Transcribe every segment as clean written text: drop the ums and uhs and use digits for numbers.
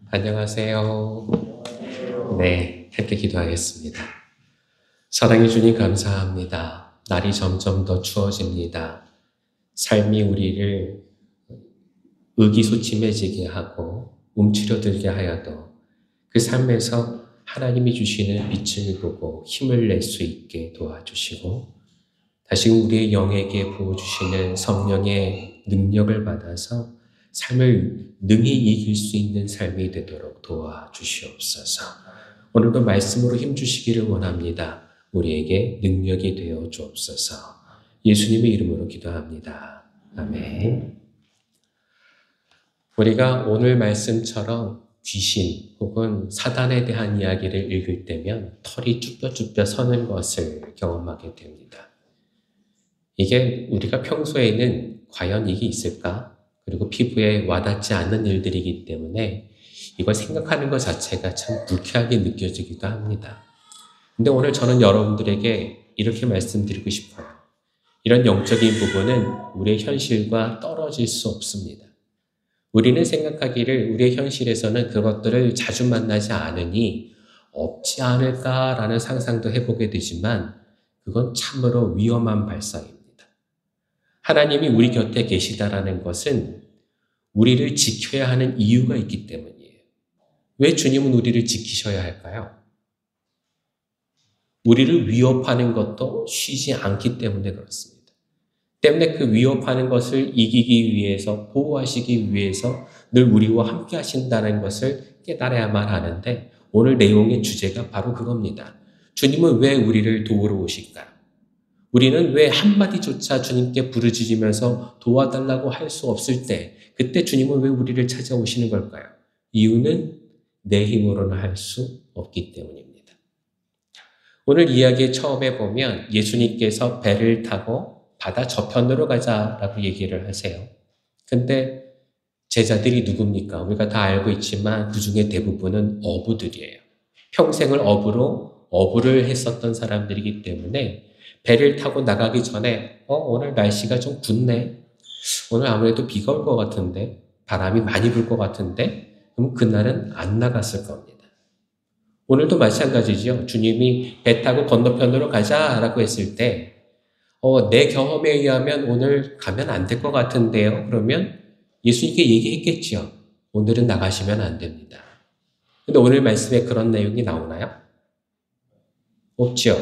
안녕하세요. 네, 함께 기도하겠습니다. 사랑해 주님 감사합니다. 날이 점점 더 추워집니다. 삶이 우리를 의기소침해지게 하고 움츠려들게 하여도 그 삶에서 하나님이 주시는 빛을 보고 힘을 낼 수 있게 도와주시고 다시금 우리의 영에게 부어주시는 성령의 능력을 받아서 삶을 능히 이길 수 있는 삶이 되도록 도와주시옵소서. 오늘도 말씀으로 힘주시기를 원합니다. 우리에게 능력이 되어 주옵소서. 예수님의 이름으로 기도합니다. 아멘. 우리가 오늘 말씀처럼 귀신 혹은 사단에 대한 이야기를 읽을 때면 털이 쭈뼛쭈뼛 서는 것을 경험하게 됩니다. 이게 우리가 평소에는 과연 이게 있을까? 그리고 피부에 와닿지 않는 일들이기 때문에 이걸 생각하는 것 자체가 참 불쾌하게 느껴지기도 합니다. 근데 오늘 저는 여러분들에게 이렇게 말씀드리고 싶어요. 이런 영적인 부분은 우리의 현실과 떨어질 수 없습니다. 우리는 생각하기를 우리의 현실에서는 그것들을 자주 만나지 않으니 없지 않을까라는 상상도 해보게 되지만 그건 참으로 위험한 발상입니다. 하나님이 우리 곁에 계시다라는 것은 우리를 지켜야 하는 이유가 있기 때문이에요. 왜 주님은 우리를 지키셔야 할까요? 우리를 위협하는 것도 쉬지 않기 때문에 그렇습니다. 때문에 그 위협하는 것을 이기기 위해서, 보호하시기 위해서 늘 우리와 함께 하신다는 것을 깨달아야만 하는데 오늘 내용의 주제가 바로 그겁니다. 주님은 왜 우리를 도우러 오실까요? 우리는 왜 한마디조차 주님께 부르짖으면서 도와달라고 할 수 없을 때 그때 주님은 왜 우리를 찾아오시는 걸까요? 이유는 내 힘으로는 할 수 없기 때문입니다. 오늘 이야기의 처음에 보면 예수님께서 배를 타고 바다 저편으로 가자라고 얘기를 하세요. 근데 제자들이 누굽니까? 우리가 다 알고 있지만 그 중에 대부분은 어부들이에요. 평생을 어부를 했었던 사람들이기 때문에 배를 타고 나가기 전에 오늘 날씨가 좀 굳네. 오늘 아무래도 비가 올 것 같은데 바람이 많이 불 것 같은데 그럼 그날은 안 나갔을 겁니다. 오늘도 마찬가지죠. 주님이 배 타고 건너편으로 가자라고 했을 때 내 경험에 의하면 오늘 가면 안 될 것 같은데요. 그러면 예수님께 얘기했겠죠. 오늘은 나가시면 안 됩니다. 근데 오늘 말씀에 그런 내용이 나오나요? 없죠.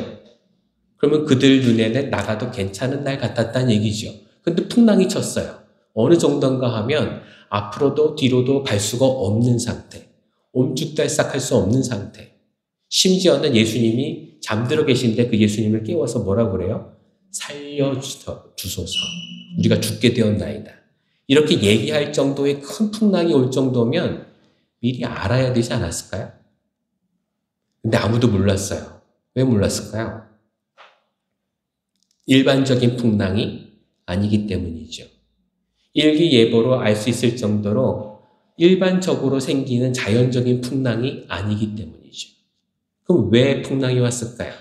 그러면 그들 눈에는 나가도 괜찮은 날 같았다는 얘기죠. 근데 풍랑이 쳤어요. 어느 정도인가 하면 앞으로도 뒤로도 갈 수가 없는 상태. 옴죽달싹할 수 없는 상태. 심지어는 잠들어 계신데 그 예수님을 깨워서 뭐라고 그래요? 살려주소서. 우리가 죽게 되었나이다. 이렇게 얘기할 정도의 큰 풍랑이 올 정도면 미리 알아야 되지 않았을까요? 근데 아무도 몰랐어요. 왜 몰랐을까요? 일반적인 풍랑이 아니기 때문이죠. 일기예보로 알 수 있을 정도로 일반적으로 생기는 자연적인 풍랑이 아니기 때문이죠. 그럼 왜 풍랑이 왔을까요?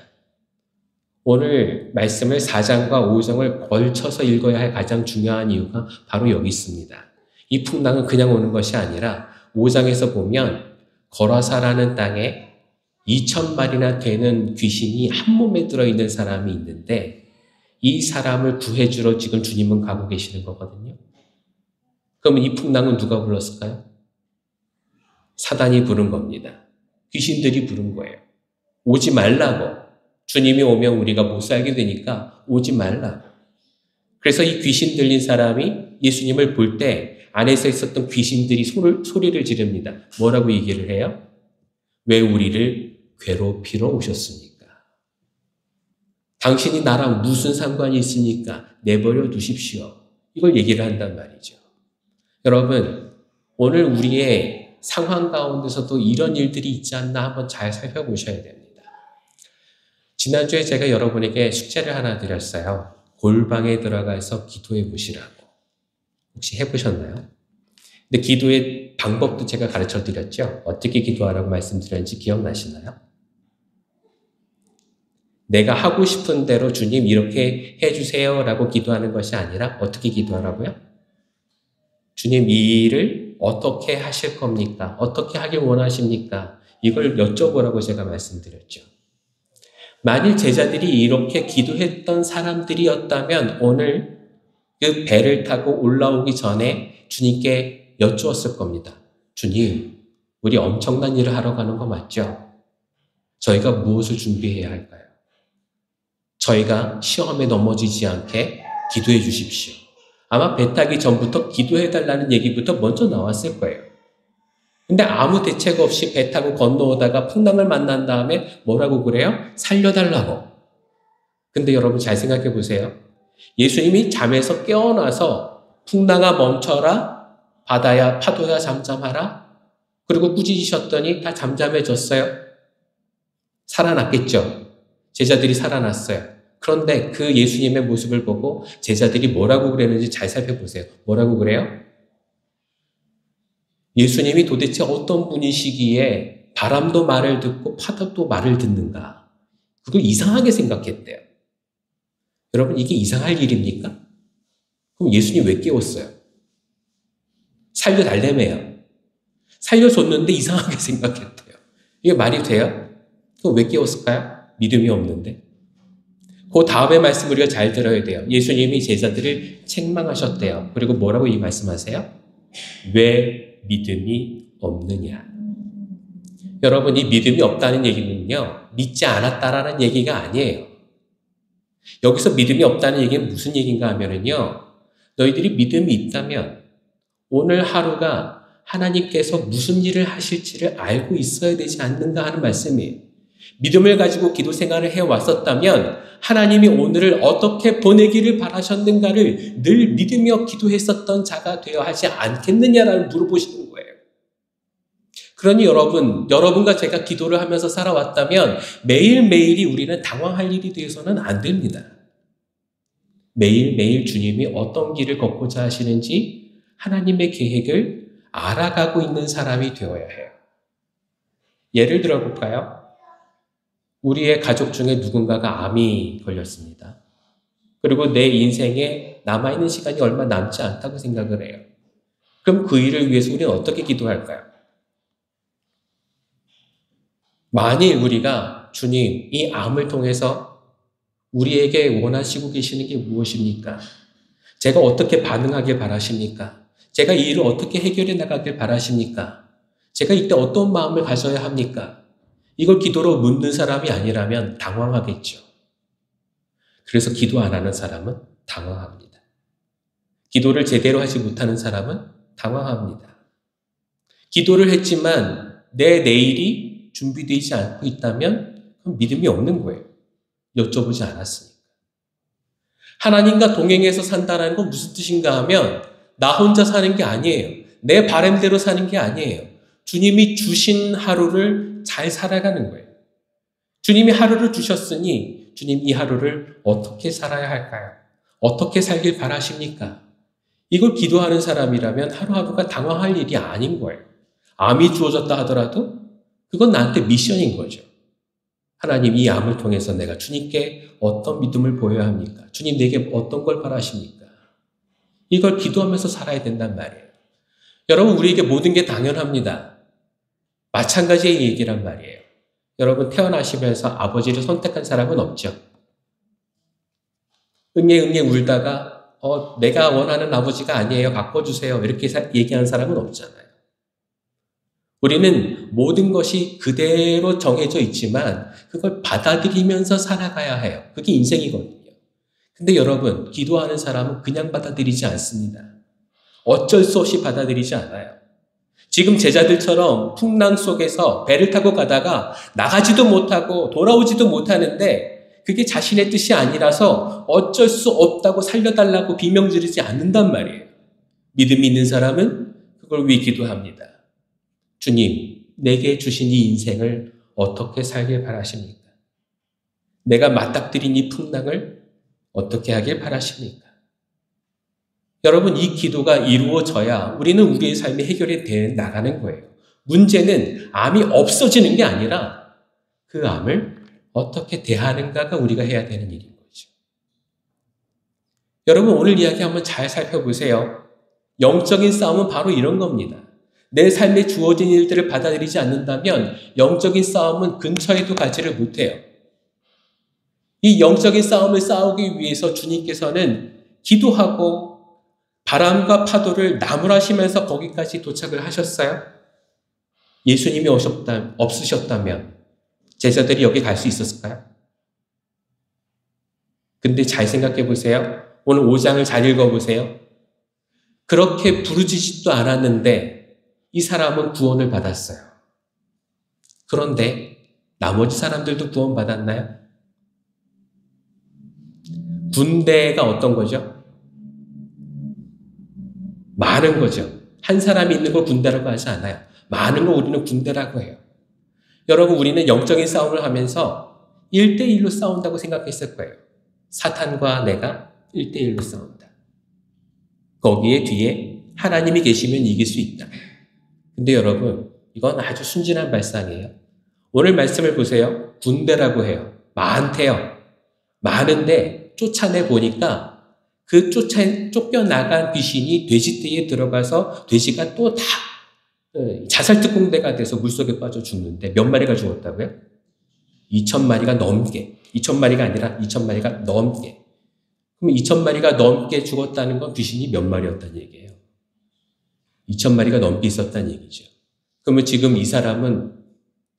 오늘 말씀을 4장과 5장을 걸쳐서 읽어야 할 가장 중요한 이유가 바로 여기 있습니다. 이 풍랑은 그냥 오는 것이 아니라 5장에서 보면 거라사라는 땅에 2,000마리나 되는 귀신이 한 몸에 들어있는 사람이 있는데 이 사람을 구해주러 지금 주님은 가고 계시는 거거든요. 그러면 이 풍랑은 누가 불렀을까요? 사단이 부른 겁니다. 귀신들이 부른 거예요. 오지 말라고. 주님이 오면 우리가 못 살게 되니까 오지 말라고. 그래서 이 귀신 들린 사람이 예수님을 볼 때 안에서 있었던 귀신들이 소리를 지릅니다. 뭐라고 얘기를 해요? 왜 우리를 괴롭히러 오셨습니까? 당신이 나랑 무슨 상관이 있습니까? 내버려 두십시오. 이걸 얘기를 한단 말이죠. 여러분, 오늘 우리의 상황 가운데서도 이런 일들이 있지 않나 한번 잘 살펴보셔야 됩니다. 지난주에 제가 여러분에게 숙제를 하나 드렸어요. 골방에 들어가서 기도해 보시라고. 혹시 해보셨나요? 근데 기도의 방법도 제가 가르쳐 드렸죠? 어떻게 기도하라고 말씀드렸는지 기억나시나요? 내가 하고 싶은 대로 주님 이렇게 해주세요 라고 기도하는 것이 아니라 어떻게 기도하라고요? 주님 이 일을 어떻게 하실 겁니까? 어떻게 하길 원하십니까? 이걸 여쭤보라고 제가 말씀드렸죠. 만일 제자들이 이렇게 기도했던 사람들이었다면 오늘 그 배를 타고 올라오기 전에 주님께 여쭈었을 겁니다. 주님, 우리 엄청난 일을 하러 가는 거 맞죠? 저희가 무엇을 준비해야 할까요? 저희가 시험에 넘어지지 않게 기도해 주십시오. 아마 배 타기 전부터 기도해 달라는 얘기부터 먼저 나왔을 거예요. 근데 아무 대책 없이 배 타고 건너오다가 풍랑을 만난 다음에 뭐라고 그래요? 살려달라고. 근데 여러분 잘 생각해 보세요. 예수님이 잠에서 깨어나서 풍랑아 멈춰라, 바다야 파도야 잠잠하라, 그리고 꾸짖으셨더니 다 잠잠해졌어요. 살아났겠죠. 제자들이 살아났어요. 그런데 그 예수님의 모습을 보고 제자들이 뭐라고 그랬는지 잘 살펴보세요. 뭐라고 그래요? 예수님이 도대체 어떤 분이시기에 바람도 말을 듣고 파도도 말을 듣는가? 그걸 이상하게 생각했대요. 여러분, 이게 이상할 일입니까? 그럼 예수님 왜 깨웠어요? 살려달래매요. 살려줬는데 이상하게 생각했대요. 이게 말이 돼요? 그럼 왜 깨웠을까요? 믿음이 없는데. 그 다음의 말씀 우리가 잘 들어야 돼요. 예수님이 제자들을 책망하셨대요. 그리고 뭐라고 이 말씀하세요? 왜 믿음이 없느냐? 여러분, 이 믿음이 없다는 얘기는요, 믿지 않았다라는 얘기가 아니에요. 여기서 믿음이 없다는 얘기는 무슨 얘기인가 하면은요, 너희들이 믿음이 있다면 오늘 하루가 하나님께서 무슨 일을 하실지를 알고 있어야 되지 않는가 하는 말씀이에요. 믿음을 가지고 기도 생활을 해왔었다면 하나님이 오늘을 어떻게 보내기를 바라셨는가를 늘 믿으며 기도했었던 자가 되어야 하지 않겠느냐라는 물어보시는 거예요. 그러니 여러분과 제가 기도를 하면서 살아왔다면 매일매일이 우리는 당황할 일이 되어서는 안 됩니다. 매일매일 주님이 어떤 길을 걷고자 하시는지 하나님의 계획을 알아가고 있는 사람이 되어야 해요. 예를 들어 볼까요? 우리의 가족 중에 누군가가 암이 걸렸습니다. 그리고 내 인생에 남아있는 시간이 얼마 남지 않다고 생각을 해요. 그럼 그 일을 위해서 우리는 어떻게 기도할까요? 만일 우리가 주님, 이 암을 통해서 우리에게 원하시고 계시는 게 무엇입니까? 제가 어떻게 반응하길 바라십니까? 제가 이 일을 어떻게 해결해 나가길 바라십니까? 제가 이때 어떤 마음을 가져야 합니까? 이걸 기도로 묻는 사람이 아니라면 당황하겠죠. 그래서 기도 안 하는 사람은 당황합니다. 기도를 제대로 하지 못하는 사람은 당황합니다. 기도를 했지만 내 내일이 준비되지 않고 있다면 그럼 믿음이 없는 거예요. 여쭤보지 않았으니까. 하나님과 동행해서 산다는 건 무슨 뜻인가 하면 나 혼자 사는 게 아니에요. 내 바람대로 사는 게 아니에요. 주님이 주신 하루를 잘 살아가는 거예요. 주님이 하루를 주셨으니 주님 이 하루를 어떻게 살아야 할까요? 어떻게 살길 바라십니까? 이걸 기도하는 사람이라면 하루하루가 당황할 일이 아닌 거예요. 암이 주어졌다 하더라도 그건 나한테 미션인 거죠. 하나님, 이 암을 통해서 내가 주님께 어떤 믿음을 보여야 합니까? 주님, 내게 어떤 걸 바라십니까? 이걸 기도하면서 살아야 된단 말이에요. 여러분, 우리에게 모든 게 당연합니다. 마찬가지의 얘기란 말이에요. 여러분, 태어나시면서 아버지를 선택한 사람은 없죠. 응애 울다가 내가 원하는 아버지가 아니에요. 바꿔주세요. 이렇게 얘기하는 사람은 없잖아요. 우리는 모든 것이 그대로 정해져 있지만 그걸 받아들이면서 살아가야 해요. 그게 인생이거든요. 근데 여러분, 기도하는 사람은 그냥 받아들이지 않습니다. 어쩔 수 없이 받아들이지 않아요. 지금 제자들처럼 풍랑 속에서 배를 타고 가다가 나가지도 못하고 돌아오지도 못하는데 그게 자신의 뜻이 아니라서 어쩔 수 없다고 살려달라고 비명 지르지 않는단 말이에요. 믿음이 있는 사람은 그걸 위해 기도합니다. 주님, 내게 주신 이 인생을 어떻게 살길 바라십니까? 내가 맞닥뜨린 이 풍랑을 어떻게 하길 바라십니까? 여러분, 이 기도가 이루어져야 우리는 우리의 삶이 해결이 돼 나가는 거예요. 문제는 암이 없어지는 게 아니라 그 암을 어떻게 대하는가가 우리가 해야 되는 일인 거죠. 여러분, 오늘 이야기 한번 잘 살펴보세요. 영적인 싸움은 바로 이런 겁니다. 내 삶에 주어진 일들을 받아들이지 않는다면 영적인 싸움은 근처에도 가지를 못해요. 이 영적인 싸움을 싸우기 위해서 주님께서는 기도하고 바람과 파도를 나무라시면서 거기까지 도착을 하셨어요? 예수님이 없으셨다면 제자들이 여기 갈 수 있었을까요? 근데 잘 생각해 보세요. 오늘 5장을 잘 읽어보세요. 그렇게 부르짖지도 않았는데 이 사람은 구원을 받았어요. 그런데 나머지 사람들도 구원받았나요? 군대가 어떤 거죠? 많은 거죠. 한 사람이 있는 걸 군대라고 하지 않아요. 많은 걸 우리는 군대라고 해요. 여러분, 우리는 영적인 싸움을 하면서 1대1로 싸운다고 생각했을 거예요. 사탄과 내가 1대1로 싸운다. 거기에 뒤에 하나님이 계시면 이길 수 있다. 근데 여러분, 이건 아주 순진한 발상이에요. 오늘 말씀을 보세요. 군대라고 해요. 많대요. 많은데 쫓아내 보니까 그 쫓겨나간 귀신이 돼지떼에 들어가서 돼지가 또 다 자살특공대가 돼서 물속에 빠져 죽는데 몇 마리가 죽었다고요? 2,000마리가 넘게. 2,000마리가 아니라 2,000마리가 넘게. 그럼 2,000마리가 넘게 죽었다는 건 귀신이 몇 마리였다는 얘기예요? 2,000마리가 넘게 있었다는 얘기죠. 그러면 지금 이 사람은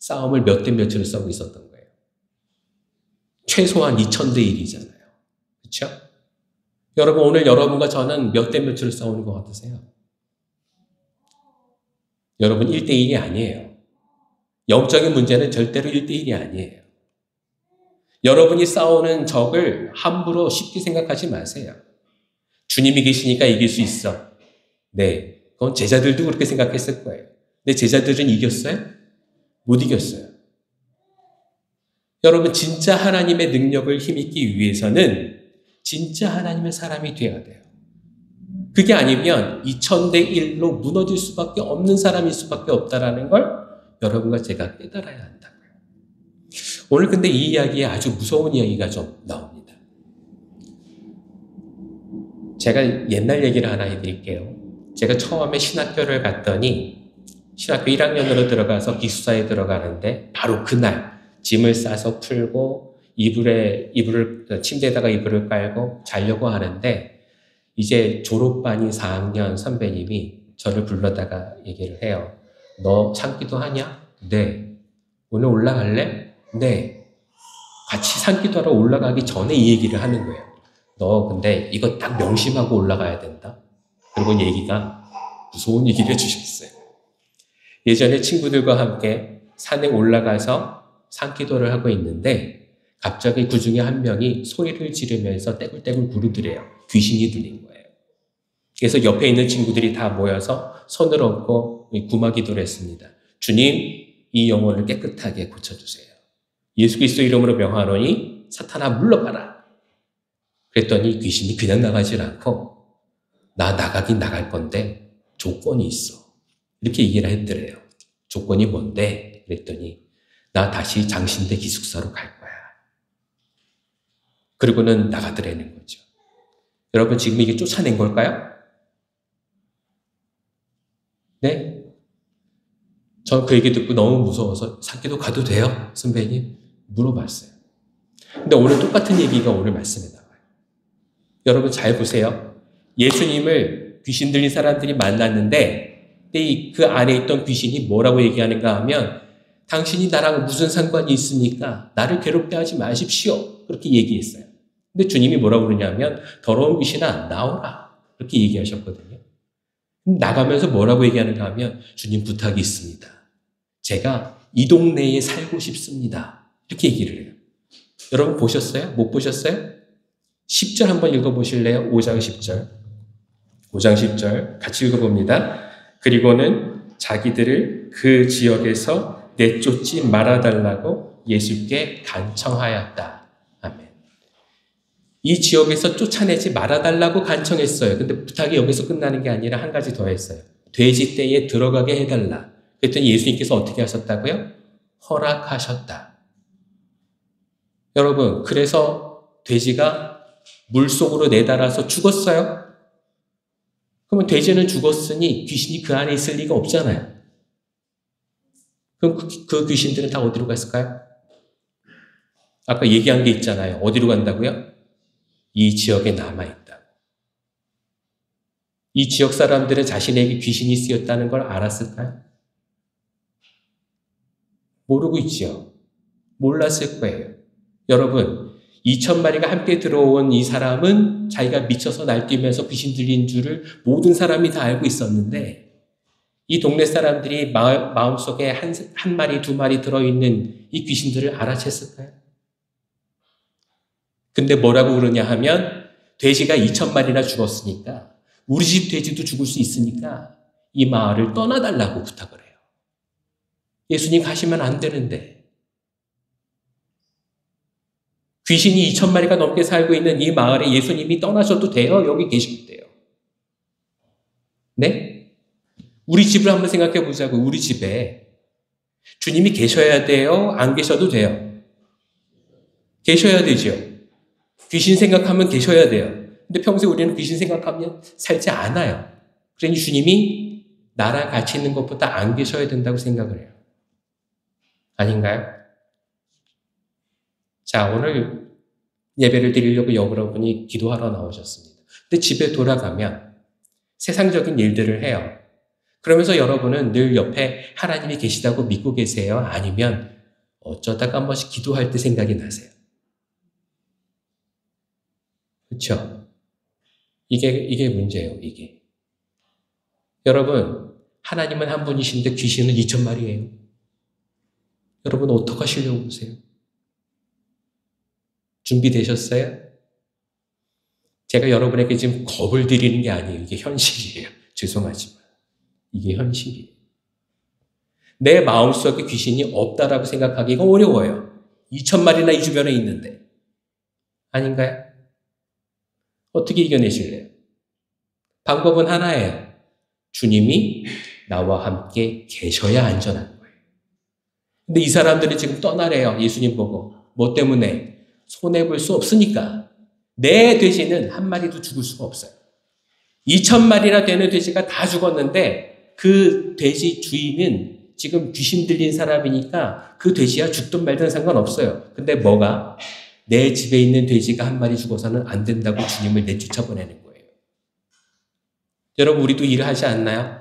싸움을 몇 대 몇으로 싸우고 있었던 거예요? 최소한 2,000대 1이잖아요. 그렇죠? 여러분, 오늘 여러분과 저는 몇 대 몇으로 싸우는 것 같으세요? 여러분, 1대1이 아니에요. 영적인 문제는 절대로 1대1이 아니에요. 여러분이 싸우는 적을 함부로 쉽게 생각하지 마세요. 주님이 계시니까 이길 수 있어. 네, 그건 제자들도 그렇게 생각했을 거예요. 근데 제자들은 이겼어요? 못 이겼어요. 여러분, 진짜 하나님의 능력을 힘입기 위해서는 진짜 하나님의 사람이 돼야 돼요. 그게 아니면 2,000대 1로 무너질 수밖에 없는 사람일 수밖에 없다라는 걸 여러분과 제가 깨달아야 한다고요. 오늘 근데 이 이야기에 아주 무서운 이야기가 좀 나옵니다. 제가 옛날 얘기를 하나 해드릴게요. 제가 처음에 신학교를 갔더니 신학교 1학년으로 들어가서 기숙사에 들어가는데 바로 그날 짐을 싸서 풀고 침대에다가 이불을 깔고 자려고 하는데 이제 졸업반인 4학년 선배님이 저를 불러다가 얘기를 해요. 너 산기도 하냐? 네. 오늘 올라갈래? 네. 같이 산기도하러 올라가기 전에 이 얘기를 하는 거예요. 너 근데 이거 딱 명심하고 올라가야 된다. 그리고 얘기가 무서운 얘기를 해주셨어요. 예전에 친구들과 함께 산에 올라가서 산기도를 하고 있는데 갑자기 그 중에 한 명이 소리를 지르면서 떼굴떼굴 구르더래요. 귀신이 들린 거예요. 그래서 옆에 있는 친구들이 다 모여서 손을 얹고 구마기도를 했습니다. 주님, 이 영혼을 깨끗하게 고쳐주세요. 예수 그리스도 이름으로 명하노니 사탄아 물러가라. 그랬더니 귀신이 그냥 나가질 않고 나 나가긴 나갈 건데 조건이 있어. 이렇게 얘기를 했더래요. 조건이 뭔데? 그랬더니 나 다시 장신대 기숙사로 갈 거야. 그리고는 나가더라는 거죠. 여러분, 지금 이게 쫓아낸 걸까요? 네? 전 그 얘기 듣고 너무 무서워서 산기도 가도 돼요? 선배님? 물어봤어요. 근데 오늘 똑같은 얘기가 오늘 말씀에 나와요. 여러분 잘 보세요. 예수님을 귀신 들린 사람들이 만났는데 그 안에 있던 귀신이 뭐라고 얘기하는가 하면 당신이 나랑 무슨 상관이 있습니까? 나를 괴롭게 하지 마십시오. 그렇게 얘기했어요. 근데 주님이 뭐라고 그러냐면 더러운 귀신아 나오라. 그렇게 얘기하셨거든요. 나가면서 뭐라고 얘기하는가 하면 주님 부탁이 있습니다. 제가 이 동네에 살고 싶습니다. 이렇게 얘기를 해요. 여러분 보셨어요? 못 보셨어요? 10절 한번 읽어보실래요? 5장 10절. 5장 10절 같이 읽어봅니다. 그리고는 자기들을 그 지역에서 내쫓지 말아달라고 예수께 간청하였다. 아멘. 이 지역에서 쫓아내지 말아달라고 간청했어요. 근데 부탁이 여기서 끝나는 게 아니라 한 가지 더 했어요. 돼지떼에 들어가게 해달라. 그랬더니 예수님께서 어떻게 하셨다고요? 허락하셨다. 여러분, 그래서 돼지가 물속으로 내달아서 죽었어요? 그러면 돼지는 죽었으니 귀신이 그 안에 있을 리가 없잖아요. 그럼 그 귀신들은 다 어디로 갔을까요? 아까 얘기한 게 있잖아요. 어디로 간다고요? 이 지역에 남아있다고. 이 지역 사람들은 자신에게 귀신이 쓰였다는 걸 알았을까요? 모르고 있죠. 몰랐을 거예요. 여러분, 2,000마리가 함께 들어온 이 사람은 자기가 미쳐서 날뛰면서 귀신 들린 줄을 모든 사람이 다 알고 있었는데 이 동네 사람들이 마음속에 한 마리, 두 마리 들어있는 이 귀신들을 알아챘을까요? 근데 뭐라고 그러냐 하면 돼지가 2,000마리나 죽었으니까 우리 집 돼지도 죽을 수 있으니까 이 마을을 떠나달라고 부탁을 해요. 예수님 가시면 안 되는데 귀신이 2,000마리가 넘게 살고 있는 이 마을에 예수님이 떠나셔도 돼요? 여기 계셔도 돼요? 네? 우리 집을 한번 생각해 보자고. 우리 집에 주님이 계셔야 돼요? 안 계셔도 돼요? 계셔야 되죠. 귀신 생각하면 계셔야 돼요. 근데 평소에 우리는 귀신 생각하면 살지 않아요. 그러니 주님이 나랑 같이 있는 것보다 안 계셔야 된다고 생각을 해요. 아닌가요? 자, 오늘 예배를 드리려고 여러분이 기도하러 나오셨습니다. 근데 집에 돌아가면 세상적인 일들을 해요. 그러면서 여러분은 늘 옆에 하나님이 계시다고 믿고 계세요? 아니면 어쩌다가 한 번씩 기도할 때 생각이 나세요? 그렇죠? 이게 문제예요, 이게. 여러분, 하나님은 한 분이신데 귀신은 2,000마리예요. 여러분 어떻게 하시려고 그러세요? 준비되셨어요? 제가 여러분에게 지금 겁을 드리는 게 아니에요. 이게 현실이에요. 죄송하지만. 이게 현실이에요. 내 마음속에 귀신이 없다라고 생각하기가 어려워요. 2,000마리나 이 주변에 있는데. 아닌가요? 어떻게 이겨내실래요? 방법은 하나예요. 주님이 나와 함께 계셔야 안전한 거예요. 근데 이 사람들이 지금 떠나래요. 예수님 보고. 뭐 때문에? 손해볼 수 없으니까. 내 돼지는 한 마리도 죽을 수가 없어요. 2,000마리나 되는 돼지가 다 죽었는데 그 돼지 주인은 지금 귀신 들린 사람이니까 그 돼지야 죽든 말든 상관없어요. 근데 뭐가? 내 집에 있는 돼지가 한 마리 죽어서는 안 된다고 주님을 내쫓아 보내는 거예요. 여러분, 우리도 일을 하지 않나요?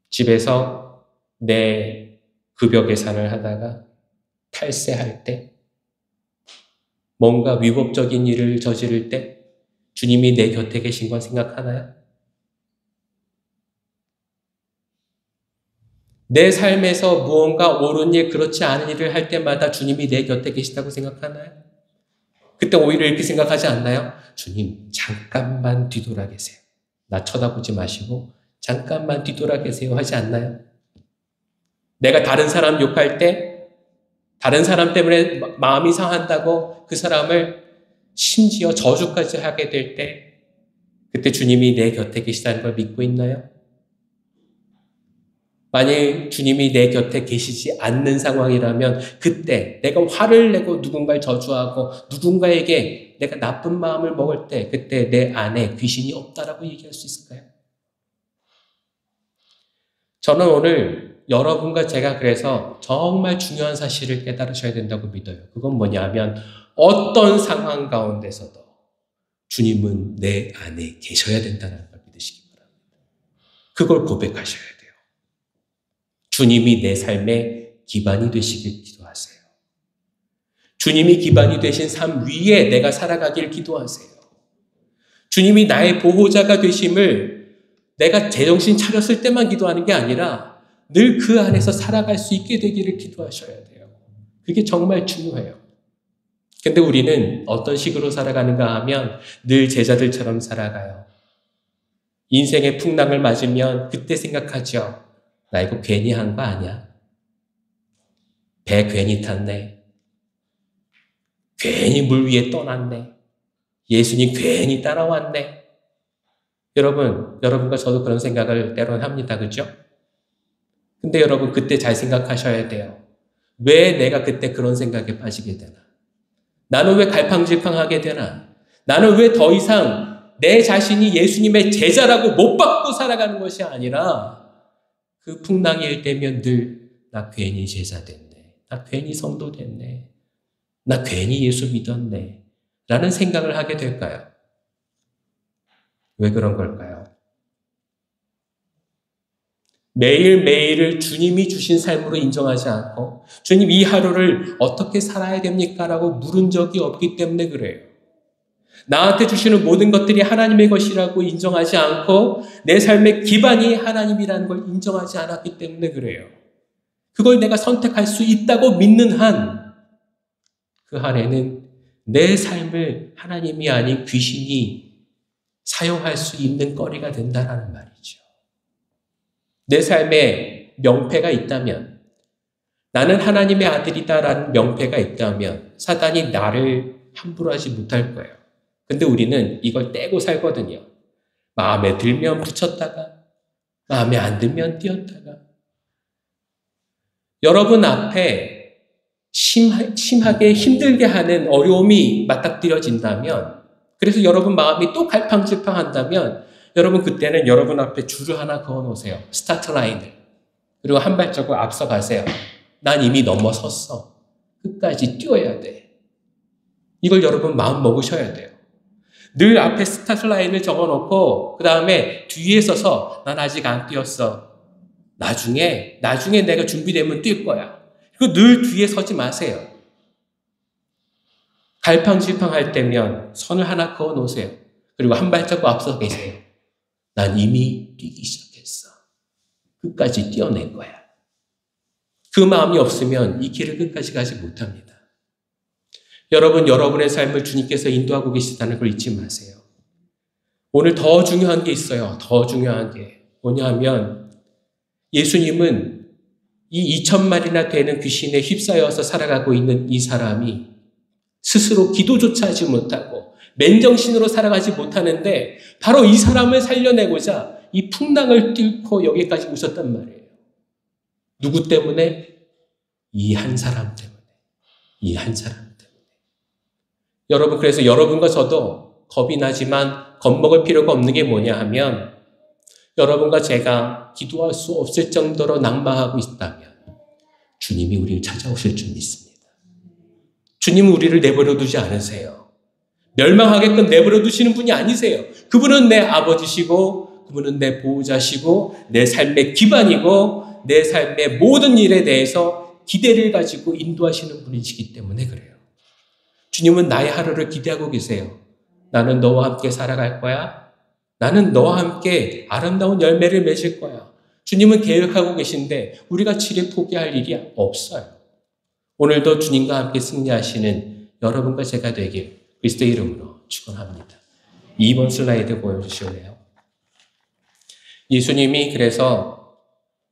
집에서 내 급여 계산을 하다가 탈세할 때, 뭔가 위법적인 일을 저지를 때 주님이 내 곁에 계신 건 생각하나요? 내 삶에서 무언가 옳은 일, 그렇지 않은 일을 할 때마다 주님이 내 곁에 계시다고 생각하나요? 그때 오히려 이렇게 생각하지 않나요? 주님, 잠깐만 뒤돌아 계세요. 나 쳐다보지 마시고 잠깐만 뒤돌아 계세요 하지 않나요? 내가 다른 사람 욕할 때 다른 사람 때문에 마음이 상한다고 그 사람을 심지어 저주까지 하게 될 때 그때 주님이 내 곁에 계시다는 걸 믿고 있나요? 만약 주님이 내 곁에 계시지 않는 상황이라면 그때 내가 화를 내고 누군가를 저주하고 누군가에게 내가 나쁜 마음을 먹을 때 그때 내 안에 귀신이 없다라고 얘기할 수 있을까요? 저는 오늘 여러분과 제가 그래서 정말 중요한 사실을 깨달으셔야 된다고 믿어요. 그건 뭐냐면 어떤 상황 가운데서도 주님은 내 안에 계셔야 된다는 걸 믿으시기 바랍니다. 그걸 고백하셔야 돼요. 주님이 내 삶의 기반이 되시길 기도하세요. 주님이 기반이 되신 삶 위에 내가 살아가길 기도하세요. 주님이 나의 보호자가 되심을 내가 제정신 차렸을 때만 기도하는 게 아니라 늘 그 안에서 살아갈 수 있게 되기를 기도하셔야 돼요. 그게 정말 중요해요. 근데 우리는 어떤 식으로 살아가는가 하면 늘 제자들처럼 살아가요. 인생의 풍랑을 맞으면 그때 생각하죠. 나 이거 괜히 한 거 아니야? 배 괜히 탔네. 괜히 물 위에 떠났네. 예수님 괜히 따라왔네. 여러분과 저도 그런 생각을 때론 합니다. 그죠? 근데 여러분 그때 잘 생각하셔야 돼요. 왜 내가 그때 그런 생각에 빠지게 되나? 나는 왜 갈팡질팡하게 되나? 나는 왜 더 이상 내 자신이 예수님의 제자라고 못 받고 살아가는 것이 아니라 그 풍랑이 일때면 늘 나 괜히 제자 됐네. 나 괜히 성도 됐네. 나 괜히 예수 믿었네. 라는 생각을 하게 될까요? 왜 그런 걸까요? 매일매일을 주님이 주신 삶으로 인정하지 않고 주님 이 하루를 어떻게 살아야 됩니까? 라고 물은 적이 없기 때문에 그래요. 나한테 주시는 모든 것들이 하나님의 것이라고 인정하지 않고 내 삶의 기반이 하나님이라는 걸 인정하지 않았기 때문에 그래요. 그걸 내가 선택할 수 있다고 믿는 한 그 한에는 내 삶을 하나님이 아닌 귀신이 사용할 수 있는 거리가 된다는 말이죠. 내 삶에 명패가 있다면, 나는 하나님의 아들이다라는 명패가 있다면 사단이 나를 함부로 하지 못할 거예요. 근데 우리는 이걸 떼고 살거든요. 마음에 들면 붙였다가, 마음에 안 들면 띄었다가. 여러분 앞에 심하게 힘들게 하는 어려움이 맞닥뜨려진다면, 그래서 여러분 마음이 또 갈팡질팡한다면 여러분 그때는 여러분 앞에 줄을 하나 그어놓으세요. 스타트 라인을. 그리고 한 발자국 앞서가세요. 난 이미 넘어섰어. 끝까지 뛰어야 돼. 이걸 여러분 마음 먹으셔야 돼요. 늘 앞에 스타트 라인을 적어놓고 그 다음에 뒤에 서서 난 아직 안 뛰었어. 나중에 내가 준비되면 뛸 거야. 그리고 늘 뒤에 서지 마세요. 갈팡질팡할 때면 선을 하나 그어 놓으세요. 그리고 한 발자국 앞서 계세요. 난 이미 뛰기 시작했어. 끝까지 뛰어낼 거야. 그 마음이 없으면 이 길을 끝까지 가지 못합니다. 여러분, 여러분의 삶을 주님께서 인도하고 계시다는 걸 잊지 마세요. 오늘 더 중요한 게 있어요. 더 중요한 게 뭐냐 하면 예수님은 이 2,000마리나 되는 귀신에 휩싸여서 살아가고 있는 이 사람이 스스로 기도조차 하지 못하고 맨정신으로 살아가지 못하는데 바로 이 사람을 살려내고자 이 풍랑을 뚫고 여기까지 오셨단 말이에요. 누구 때문에? 이 한 사람 때문에. 이 한 사람 때문에. 여러분, 그래서 여러분과 저도 겁이 나지만 겁먹을 필요가 없는 게 뭐냐 하면 여러분과 제가 기도할 수 없을 정도로 낙마하고 있다면 주님이 우리를 찾아오실 줄 믿습니다. 주님은 우리를 내버려 두지 않으세요. 멸망하게끔 내버려 두시는 분이 아니세요. 그분은 내 아버지시고 그분은 내 보호자시고 내 삶의 기반이고 내 삶의 모든 일에 대해서 기대를 가지고 인도하시는 분이시기 때문에 그래요. 주님은 나의 하루를 기대하고 계세요. 나는 너와 함께 살아갈 거야. 나는 너와 함께 아름다운 열매를 맺을 거야. 주님은 계획하고 계신데 우리가 지레 포기할 일이 없어요. 오늘도 주님과 함께 승리하시는 여러분과 제가 되길 그리스도의 이름으로 축원합니다. 2번 슬라이드 보여주실래요? 예수님이 그래서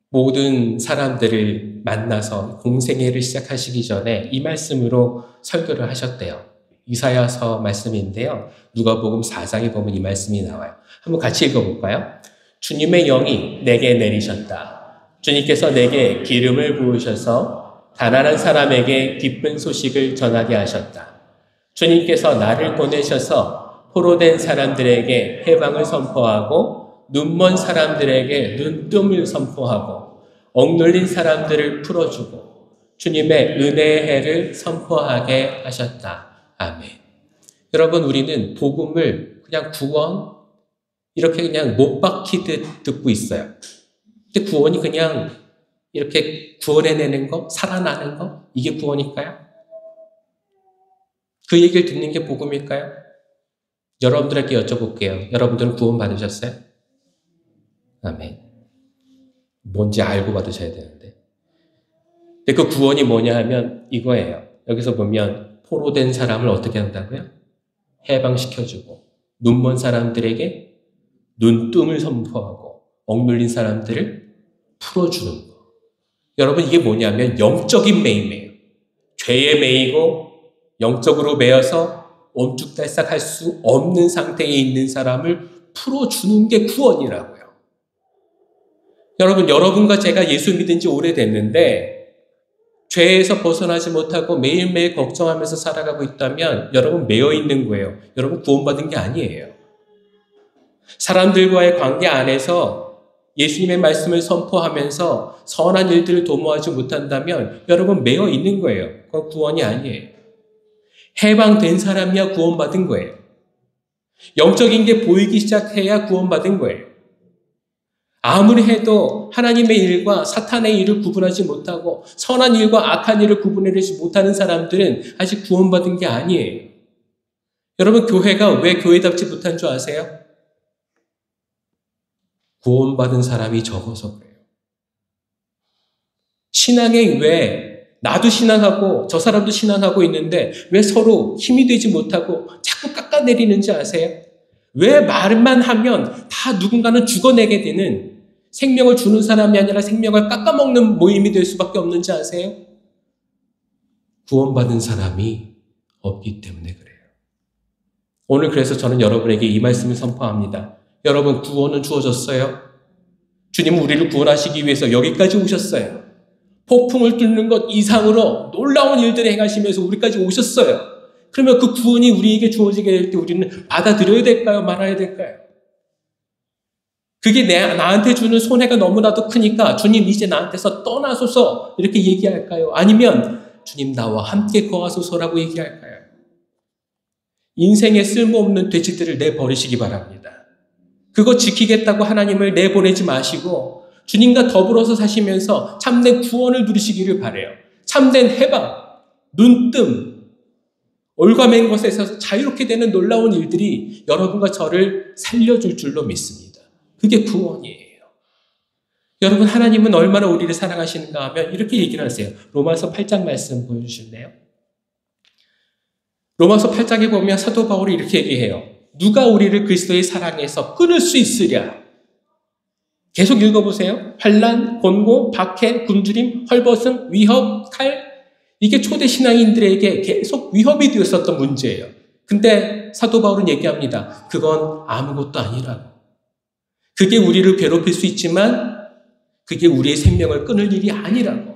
모든 사람들을 만나서 공생애를 시작하시기 전에 이 말씀으로 설교를 하셨대요. 이사야서 말씀인데요. 누가복음 4장에 보면 이 말씀이 나와요. 한번 같이 읽어볼까요? 주님의 영이 내게 내리셨다. 주님께서 내게 기름을 부으셔서 가난한 사람에게 기쁜 소식을 전하게 하셨다. 주님께서 나를 보내셔서 포로된 사람들에게 해방을 선포하고 눈먼 사람들에게 눈뜸을 선포하고 억눌린 사람들을 풀어주고 주님의 은혜의 해를 선포하게 하셨다. 아멘. 여러분, 우리는 복음을 그냥 구원 이렇게 그냥 못 박히듯 듣고 있어요. 근데 구원이 그냥 이렇게 구원해내는 거, 살아나는 거, 이게 구원일까요? 그 얘기를 듣는 게 복음일까요? 여러분들에게 여쭤볼게요. 여러분들은 구원 받으셨어요? 아멘. 뭔지 알고 받으셔야 되는데. 근데 그 구원이 뭐냐 하면 이거예요. 여기서 보면 포로된 사람을 어떻게 한다고요? 해방시켜주고 눈먼 사람들에게 눈뜸을 선포하고 억눌린 사람들을 풀어주는 거. 여러분, 이게 뭐냐면 영적인 매임이에요. 죄에 매이고 영적으로 매여서 옴쭉달싹할 수 없는 상태에 있는 사람을 풀어주는 게 구원이라고요. 여러분, 여러분과 제가 예수 믿은 지 오래됐는데 죄에서 벗어나지 못하고 매일매일 걱정하면서 살아가고 있다면 여러분 매여 있는 거예요. 여러분 구원받은 게 아니에요. 사람들과의 관계 안에서 예수님의 말씀을 선포하면서 선한 일들을 도모하지 못한다면 여러분 매여 있는 거예요. 그건 구원이 아니에요. 해방된 사람이야 구원받은 거예요. 영적인 게 보이기 시작해야 구원받은 거예요. 아무리 해도 하나님의 일과 사탄의 일을 구분하지 못하고 선한 일과 악한 일을 구분해내지 못하는 사람들은 아직 구원받은 게 아니에요. 여러분 교회가 왜 교회답지 못한 줄 아세요? 구원받은 사람이 적어서 그래요. 신앙에 왜 나도 신앙하고 저 사람도 신앙하고 있는데 왜 서로 힘이 되지 못하고 자꾸 깎아내리는지 아세요? 왜 말만 하면 다 누군가는 죽어내게 되는 생명을 주는 사람이 아니라 생명을 깎아먹는 모임이 될 수밖에 없는지 아세요? 구원받은 사람이 없기 때문에 그래요. 오늘 그래서 저는 여러분에게 이 말씀을 선포합니다. 여러분 구원은 주어졌어요. 주님은 우리를 구원하시기 위해서 여기까지 오셨어요. 폭풍을 뚫는 것 이상으로 놀라운 일들을 행하시면서 우리까지 오셨어요. 그러면 그 구원이 우리에게 주어지게 될 때 우리는 받아들여야 될까요? 말아야 될까요? 그게 나한테 주는 손해가 너무나도 크니까 주님 이제 나한테서 떠나소서 이렇게 얘기할까요? 아니면 주님 나와 함께 거하소서라고 얘기할까요? 인생에 쓸모없는 돼지들을 내버리시기 바랍니다. 그거 지키겠다고 하나님을 내보내지 마시고 주님과 더불어서 사시면서 참된 구원을 누리시기를 바라요. 참된 해방, 눈뜸, 올가맨 것에서 자유롭게 되는 놀라운 일들이 여러분과 저를 살려줄 줄로 믿습니다. 그게 구원이에요. 여러분 하나님은 얼마나 우리를 사랑하시는가 하면 이렇게 얘기를 하세요. 로마서 8장 말씀 보여주실래요? 로마서 8장에 보면 사도 바울이 이렇게 얘기해요. 누가 우리를 그리스도의 사랑에서 끊을 수 있으랴? 계속 읽어보세요. 환난, 곤고, 박해, 굶주림, 헐벗음, 위협, 칼. 이게 초대 신앙인들에게 계속 위협이 되었었던 문제예요. 근데 사도 바울은 얘기합니다. 그건 아무것도 아니라고. 그게 우리를 괴롭힐 수 있지만 그게 우리의 생명을 끊을 일이 아니라고.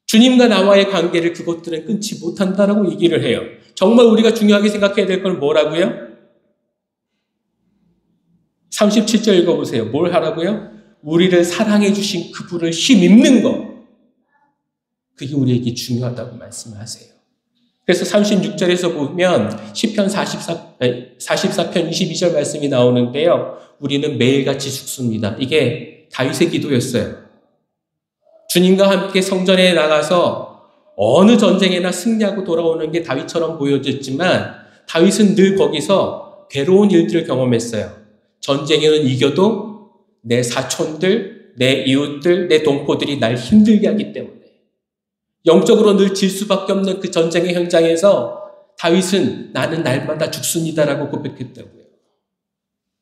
주님과 나와의 관계를 그것들은 끊지 못한다라고 얘기를 해요. 정말 우리가 중요하게 생각해야 될 건 뭐라고요? 37절 읽어보세요. 뭘 하라고요? 우리를 사랑해 주신 그분을 힘입는 것. 그게 우리에게 중요하다고 말씀하세요. 그래서 36절에서 보면 시편 44편 22절 말씀이 나오는데요. 우리는 매일같이 죽습니다. 이게 다윗의 기도였어요. 주님과 함께 성전에 나가서 어느 전쟁에나 승리하고 돌아오는 게 다윗처럼 보여졌지만 다윗은 늘 거기서 괴로운 일들을 경험했어요. 전쟁에는 이겨도 내 사촌들, 내 이웃들, 내 동포들이 날 힘들게 하기 때문에 영적으로 늘 질 수밖에 없는 그 전쟁의 현장에서 다윗은 나는 날마다 죽습니다라고 고백했다고요.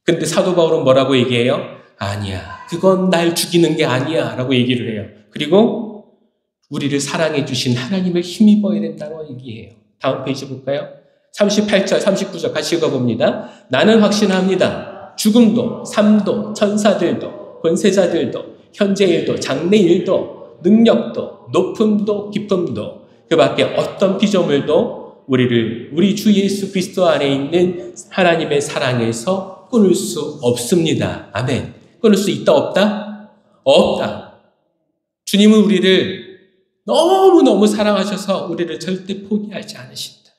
근데 사도 바울은 뭐라고 얘기해요? 아니야. 그건 날 죽이는 게 아니야. 라고 얘기를 해요. 그리고 우리를 사랑해 주신 하나님을 힘입어야 된다고 얘기해요. 다음 페이지 볼까요? 38절, 39절 같이 읽어봅니다. 나는 확신합니다. 죽음도, 삶도, 천사들도, 권세자들도, 현재일도, 장래일도, 능력도, 높음도, 깊음도, 그 밖에 어떤 피조물도 우리 주 예수 그리스도 안에 있는 하나님의 사랑에서 끊을 수 없습니다. 아멘. 끊을 수 있다, 없다? 없다. 주님은 우리를 너무너무 사랑하셔서 우리를 절대 포기하지 않으신다.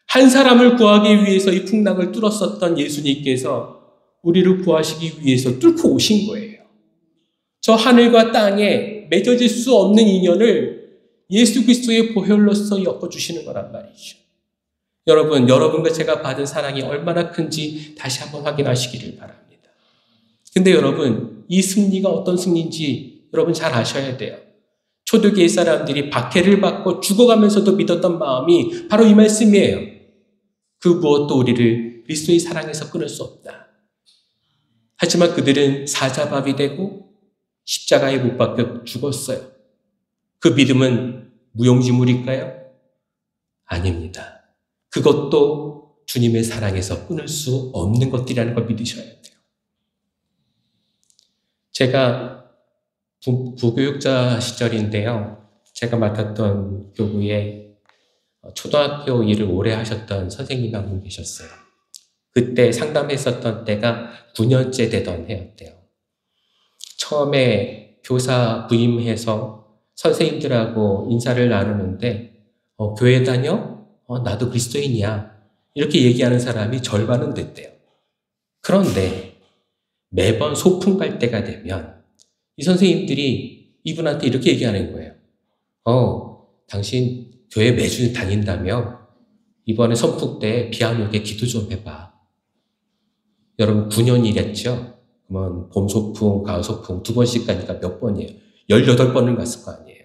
한 사람을 구하기 위해서 이 풍랑을 뚫었었던 예수님께서 우리를 구하시기 위해서 뚫고 오신 거예요. 저 하늘과 땅에 맺어질 수 없는 인연을 예수 그리스도의 보혈로서 엮어주시는 거란 말이죠. 여러분, 여러분과 제가 받은 사랑이 얼마나 큰지 다시 한번 확인하시기를 바랍니다. 근데 여러분, 이 승리가 어떤 승리인지 여러분 잘 아셔야 돼요. 초대교회 사람들이 박해를 받고 죽어가면서도 믿었던 마음이 바로 이 말씀이에요. 그 무엇도 우리를 그리스도의 사랑에서 끊을 수 없다. 하지만 그들은 사자밥이 되고 십자가에 못 박혀 죽었어요. 그 믿음은 무용지물일까요? 아닙니다. 그것도 주님의 사랑에서 끊을 수 없는 것들이라는 걸 믿으셔야 돼요. 제가 부교육자 시절인데요. 제가 맡았던 교구에 초등학교 일을 오래 하셨던 선생님이 한 분 계셨어요. 그때 상담했었던 때가 9년째 되던 해였대요. 처음에 교사 부임해서 선생님들하고 인사를 나누는데 교회 다녀? 나도 그리스도인이야. 이렇게 얘기하는 사람이 절반은 됐대요. 그런데 매번 소풍 갈 때가 되면 이 선생님들이 이분한테 이렇게 얘기하는 거예요. 당신 교회 매주 다닌다며? 이번에 선풍 때 비 안 오게 기도 좀 해봐. 여러분 9년이랬죠? 그러면 봄 소풍, 가을 소풍 2번씩 가니까 몇 번이에요? 18번을 갔을 거 아니에요.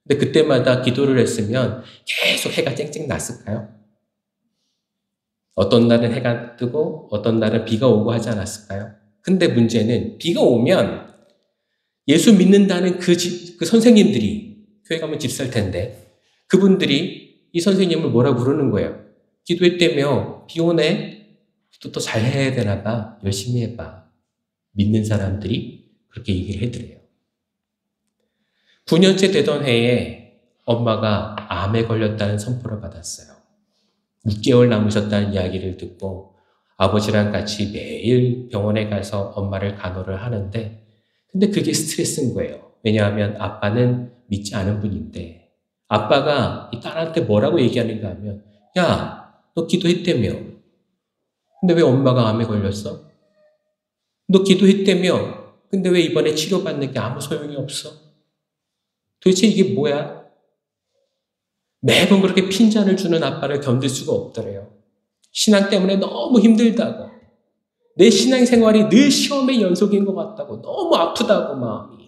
근데 그때마다 기도를 했으면 계속 해가 쨍쨍 났을까요? 어떤 날은 해가 뜨고 어떤 날은 비가 오고 하지 않았을까요? 근데 문제는 비가 오면 예수 믿는다는 그 선생님들이 교회 가면 집 살 텐데 그분들이 이 선생님을 뭐라 부르는 거예요? 기도했다며 비 오네? 또 잘해야 되나 봐. 열심히 해봐. 믿는 사람들이 그렇게 얘기를 해드려요. 9년째 되던 해에 엄마가 암에 걸렸다는 선포를 받았어요. 6개월 남으셨다는 이야기를 듣고 아버지랑 같이 매일 병원에 가서 엄마를 간호를 하는데 근데 그게 스트레스인 거예요. 왜냐하면 아빠는 믿지 않은 분인데 아빠가 이 딸한테 뭐라고 얘기하는가 하면 야, 너 기도했다며. 근데 왜 엄마가 암에 걸렸어? 너 기도했다며. 근데 왜 이번에 치료받는 게 아무 소용이 없어? 도대체 이게 뭐야? 매번 그렇게 핀잔을 주는 아빠를 견딜 수가 없더래요. 신앙 때문에 너무 힘들다고. 내 신앙생활이 늘 시험의 연속인 것 같다고. 너무 아프다고 마음이.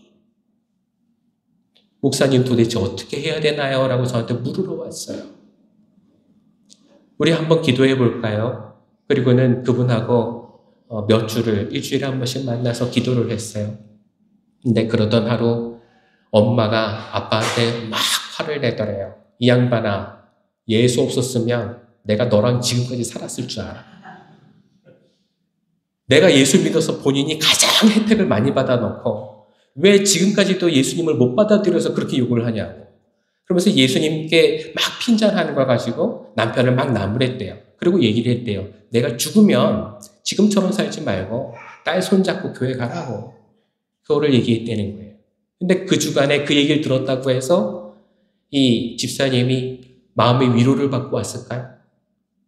목사님 도대체 어떻게 해야 되나요? 라고 저한테 물으러 왔어요. 우리 한번 기도해 볼까요? 그리고는 그분하고 몇 주를 일주일에 한 번씩 만나서 기도를 했어요. 근데 그러던 하루 엄마가 아빠한테 막 화를 내더래요. 이 양반아, 예수 없었으면 내가 너랑 지금까지 살았을 줄 알아. 내가 예수 믿어서 본인이 가장 혜택을 많이 받아놓고 왜 지금까지도 예수님을 못 받아들여서 그렇게 욕을 하냐고. 그러면서 예수님께 막 핀잔하는 걸 가지고 남편을 막 나무랬대요. 그리고 얘기를 했대요. 내가 죽으면 지금처럼 살지 말고 딸 손잡고 교회 가라고. 그거를 얘기했다는 거예요. 근데 그 주간에 그 얘기를 들었다고 해서 이 집사님이 마음의 위로를 받고 왔을까요?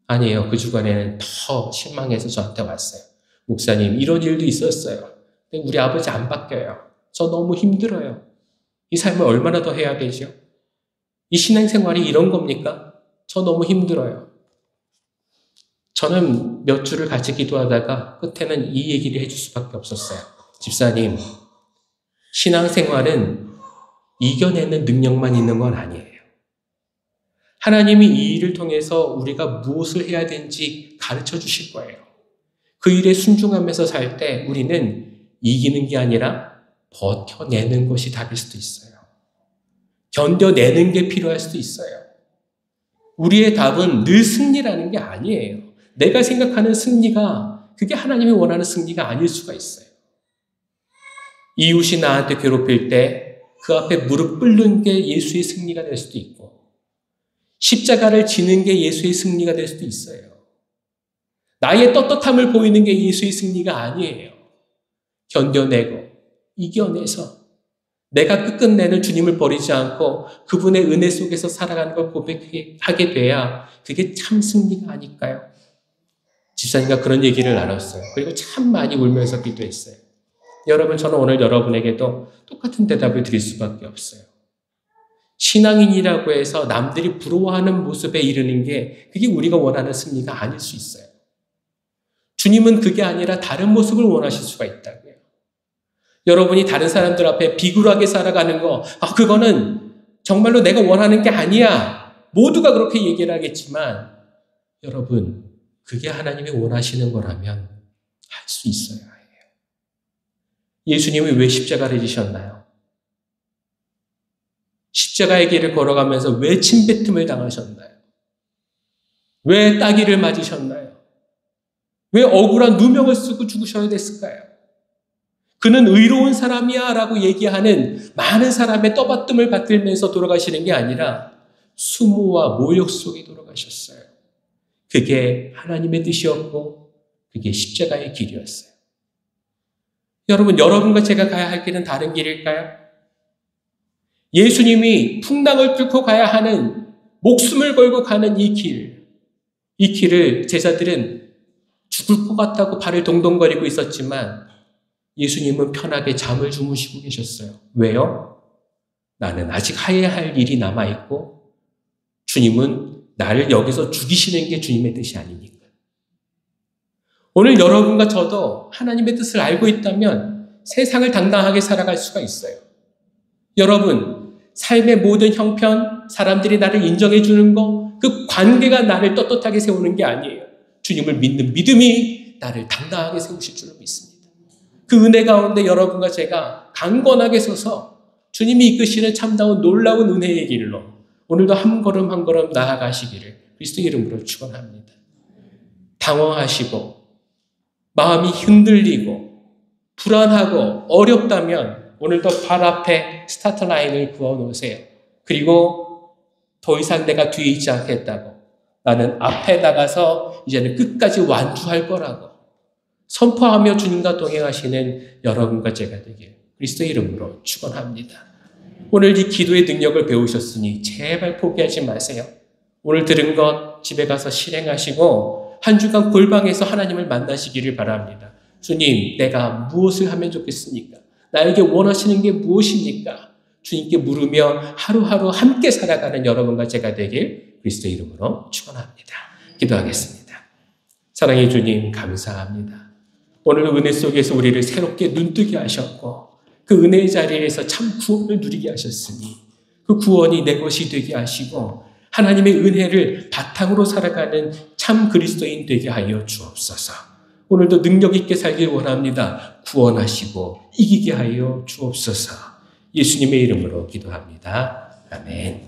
아니에요. 그 주간에는 더 실망해서 저한테 왔어요. 목사님, 이런 일도 있었어요. 근데 우리 아버지 안 바뀌어요. 저 너무 힘들어요. 이 삶을 얼마나 더 해야 되죠? 이 신앙생활이 이런 겁니까? 저 너무 힘들어요. 저는 몇 주를 같이 기도하다가 끝에는 이 얘기를 해줄 수밖에 없었어요. 집사님, 신앙생활은 이겨내는 능력만 있는 건 아니에요. 하나님이 이 일을 통해서 우리가 무엇을 해야 되는지 가르쳐 주실 거예요. 그 일에 순종하면서 살 때 우리는 이기는 게 아니라 버텨내는 것이 답일 수도 있어요. 견뎌내는 게 필요할 수도 있어요. 우리의 답은 늘 승리라는 게 아니에요. 내가 생각하는 승리가 그게 하나님이 원하는 승리가 아닐 수가 있어요. 이웃이 나한테 괴롭힐 때 그 앞에 무릎 꿇는 게 예수의 승리가 될 수도 있고 십자가를 지는 게 예수의 승리가 될 수도 있어요. 나의 떳떳함을 보이는 게 예수의 승리가 아니에요. 견뎌내고 이겨내서 내가 끝끝내는 주님을 버리지 않고 그분의 은혜 속에서 살아가는 걸 고백하게 돼야 그게 참 승리가 아닐까요? 집사님과 그런 얘기를 나눴어요. 그리고 참 많이 울면서 기도했어요. 여러분, 저는 오늘 여러분에게도 똑같은 대답을 드릴 수밖에 없어요. 신앙인이라고 해서 남들이 부러워하는 모습에 이르는 게 그게 우리가 원하는 승리가 아닐 수 있어요. 주님은 그게 아니라 다른 모습을 원하실 수가 있다고요. 여러분이 다른 사람들 앞에 비굴하게 살아가는 거, 그거는 정말로 내가 원하는 게 아니야. 모두가 그렇게 얘기를 하겠지만 여러분, 그게 하나님이 원하시는 거라면 할 수 있어야 해요. 예수님이 왜 십자가를 지셨나요? 십자가의 길을 걸어가면서 왜 침뱉음을 당하셨나요? 왜 따귀를 맞으셨나요? 왜 억울한 누명을 쓰고 죽으셔야 됐을까요? 그는 의로운 사람이야 라고 얘기하는 많은 사람의 떠받침을 받들면서 돌아가시는 게 아니라 수모와 모욕 속에 돌아가셨어요. 그게 하나님의 뜻이었고 그게 십자가의 길이었어요. 여러분과 제가 가야 할 길은 다른 길일까요? 예수님이 풍랑을 뚫고 가야 하는, 목숨을 걸고 가는 이 길을 제자들은 죽을 것 같다고 발을 동동거리고 있었지만 예수님은 편하게 잠을 주무시고 계셨어요. 왜요? 나는 아직 해야 할 일이 남아있고 주님은 나를 여기서 죽이시는 게 주님의 뜻이 아니니까. 오늘 여러분과 저도 하나님의 뜻을 알고 있다면 세상을 당당하게 살아갈 수가 있어요. 여러분, 삶의 모든 형편, 사람들이 나를 인정해 주는 거, 그 관계가 나를 떳떳하게 세우는 게 아니에요. 주님을 믿는 믿음이 나를 당당하게 세우실 줄로 믿습니다. 그 은혜 가운데 여러분과 제가 강건하게 서서 주님이 이끄시는 참다운 놀라운 은혜의 길로 오늘도 한 걸음 한 걸음 나아가시기를 그리스도의 이름으로 축원합니다. 당황하시고 마음이 흔들리고 불안하고 어렵다면 오늘도 발 앞에 스타트 라인을 그어놓으세요. 그리고 더 이상 내가 뒤에 있지 않겠다고, 나는 앞에 나가서 이제는 끝까지 완주할 거라고 선포하며 주님과 동행하시는 여러분과 제가 되길 그리스도의 이름으로 축원합니다. 오늘 이 기도의 능력을 배우셨으니 제발 포기하지 마세요. 오늘 들은 것 집에 가서 실행하시고 한 주간 골방에서 하나님을 만나시기를 바랍니다. 주님, 내가 무엇을 하면 좋겠습니까? 나에게 원하시는 게 무엇입니까? 주님께 물으며 하루하루 함께 살아가는 여러분과 제가 되길 그리스도의 이름으로 축원합니다. 기도하겠습니다. 사랑의 주님, 감사합니다. 오늘 은혜 속에서 우리를 새롭게 눈뜨게 하셨고 그 은혜의 자리에서 참 구원을 누리게 하셨으니 그 구원이 내 것이 되게 하시고 하나님의 은혜를 바탕으로 살아가는 참 그리스도인 되게 하여 주옵소서. 오늘도 능력 있게 살길 원합니다. 구원하시고 이기게 하여 주옵소서. 예수님의 이름으로 기도합니다. 아멘.